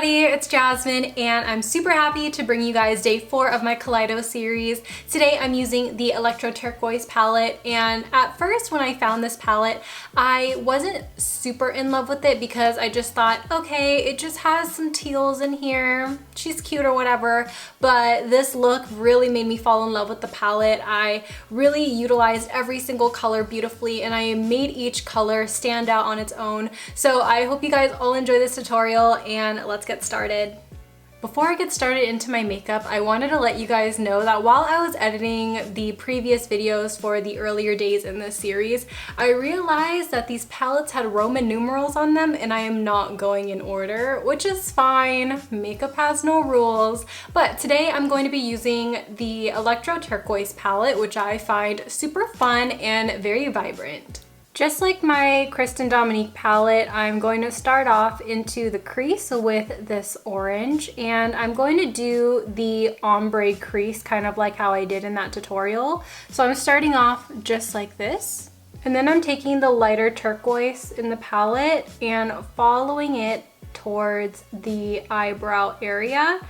everybody, it's Jasmine and I'm super happy to bring you guys day 4 of my Kaleidos series. Today I'm using the Electro-Turquoise palette, and at first when I found this palette I wasn't super in love with it because I just thought, okay, it just has some teals in here, she's cute or whatever, but this look really made me fall in love with the palette. I really utilized every single color beautifully and I made each color stand out on its own. So I hope you guys all enjoy this tutorial and let's get started. Before I get started into my makeup, I wanted to let you guys know that while I was editing the previous videos for the earlier days in this series, I realized that these palettes had Roman numerals on them and I am not going in order, which is fine. Makeup has no rules. But today I'm going to be using the Electro-Turquoise palette, which I find super fun and very vibrant. Just like my Kristen Dominique palette, I'm going to start off into the crease with this orange, and I'm going to do the ombre crease kind of like how I did in that tutorial. So I'm starting off just like this, and then I'm taking the lighter turquoise in the palette and following it towards the eyebrow area.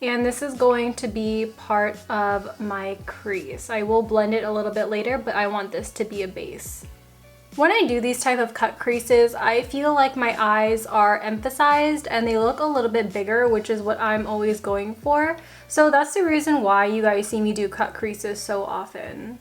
And this is going to be part of my crease. I will blend it a little bit later, but I want this to be a base. When I do these type of cut creases, I feel like my eyes are emphasized and they look a little bit bigger, which is what I'm always going for. So that's the reason why you guys see me do cut creases so often.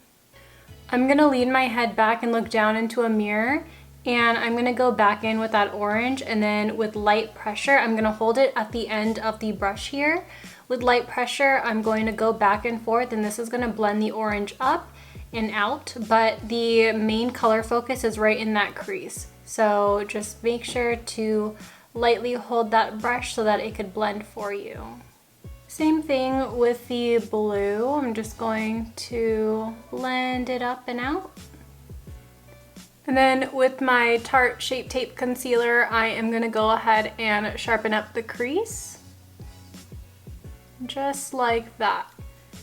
I'm gonna lean my head back and look down into a mirror, and I'm gonna go back in with that orange, and then with light pressure, I'm gonna hold it at the end of the brush here. With light pressure, I'm going to go back and forth, and this is gonna blend the orange up and out, but the main color focus is right in that crease. So just make sure to lightly hold that brush so that it could blend for you. Same thing with the blue. I'm just going to blend it up and out. And then with my Tarte Shape Tape Concealer, I am gonna go ahead and sharpen up the crease. Just like that.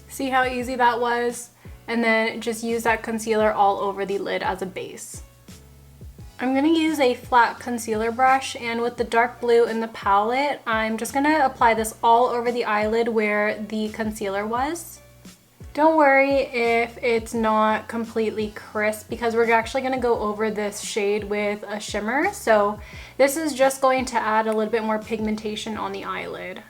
See how easy that was? And then just use that concealer all over the lid as a base. I'm gonna use a flat concealer brush, and with the dark blue in the palette, I'm just gonna apply this all over the eyelid where the concealer was. Don't worry if it's not completely crisp because we're actually gonna go over this shade with a shimmer. So this is just going to add a little bit more pigmentation on the eyelid.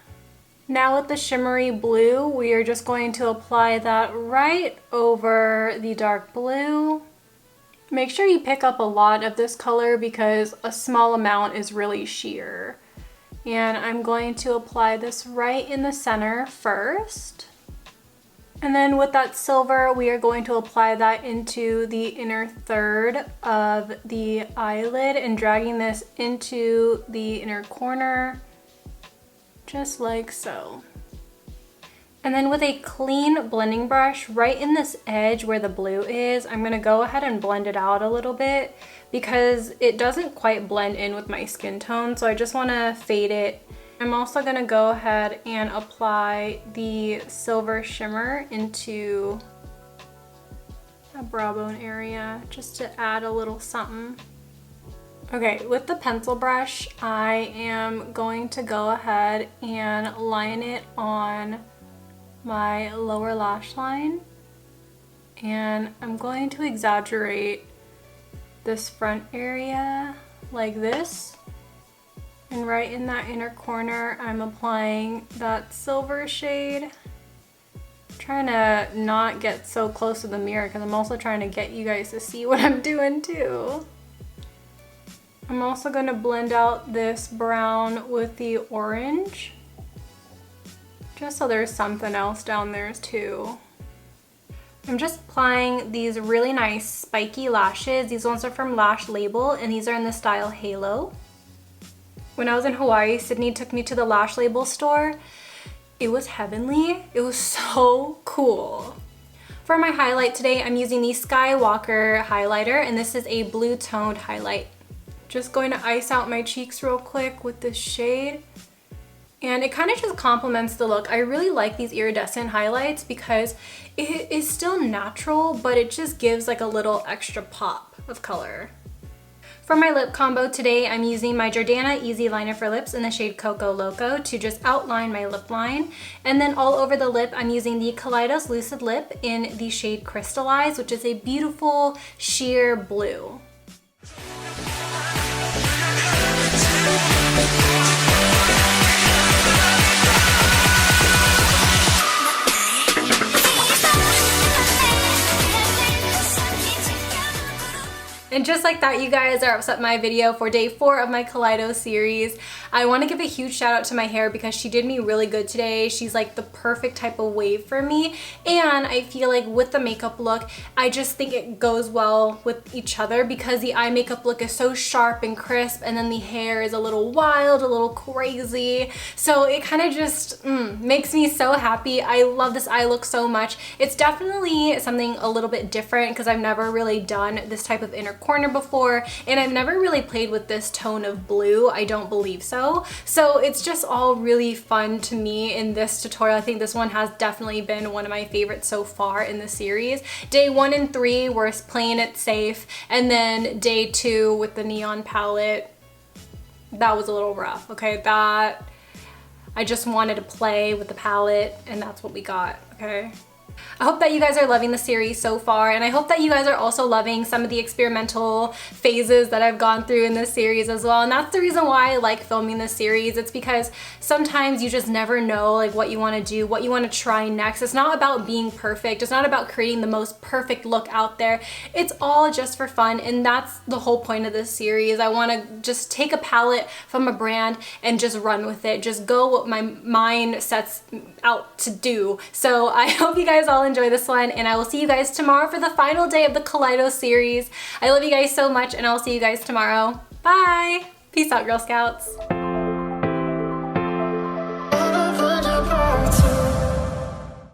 Now with the shimmery blue, we are just going to apply that right over the dark blue. Make sure you pick up a lot of this color because a small amount is really sheer. And I'm going to apply this right in the center first. And then with that silver, we are going to apply that into the inner third of the eyelid and dragging this into the inner corner. Just like so. And then with a clean blending brush right in this edge where the blue is, I'm gonna go ahead and blend it out a little bit because it doesn't quite blend in with my skin tone, so I just wanna fade it. I'm also gonna go ahead and apply the silver shimmer into a brow bone area just to add a little something. Okay, with the pencil brush, I am going to go ahead and line it on my lower lash line. And I'm going to exaggerate this front area like this. And right in that inner corner, I'm applying that silver shade. I'm trying to not get so close to the mirror because I'm also trying to get you guys to see what I'm doing too. I'm also going to blend out this brown with the orange, just so there's something else down there too. I'm just applying these really nice spiky lashes. These ones are from Lash Label and these are in the style Halo. When I was in Hawaii, Sydney took me to the Lash Label store. It was heavenly. It was so cool. For my highlight today, I'm using the Skywalker highlighter, and this is a blue toned highlight. Just going to ice out my cheeks real quick with this shade. And it kind of just complements the look. I really like these iridescent highlights because it is still natural, but it just gives like a little extra pop of color. For my lip combo today, I'm using my Jordana Easy Liner for Lips in the shade Coco Loco to just outline my lip line. And then all over the lip, I'm using the Kaleidos Lucid Lip in the shade Crystalize, which is a beautiful sheer blue. And just like that, you guys, are wraps up my video for day 4 of my Kaleidos series. I want to give a huge shout out to my hair because she did me really good today. She's like the perfect type of wave for me. And I feel like with the makeup look, I just think it goes well with each other because the eye makeup look is so sharp and crisp, and then the hair is a little wild, a little crazy. So it kind of just makes me so happy. I love this eye look so much. It's definitely something a little bit different because I've never really done this type of inner corner before, and I've never really played with this tone of blue. I don't believe so. So it's just all really fun to me in this tutorial. I think this one has definitely been one of my favorites so far in the series. Day 1 and 3 were playing it safe, and then day 2 with the neon palette, that was a little rough, okay? That, I just wanted to play with the palette, and that's what we got, okay? I hope that you guys are loving the series so far, and I hope that you guys are also loving some of the experimental phases that I've gone through in this series as well. And that's the reason why I like filming this series. It's because sometimes you just never know like what you want to do, what you want to try next. It's not about being perfect. It's not about creating the most perfect look out there. It's all just for fun, and that's the whole point of this series. I want to just take a palette from a brand and just run with it. Just go what my mind sets out to do. So I hope you guys all enjoy this one, and I will see you guys tomorrow for the final day of the Kaleidos series. I love you guys so much, and I'll see you guys tomorrow. Bye! Peace out, Girl Scouts.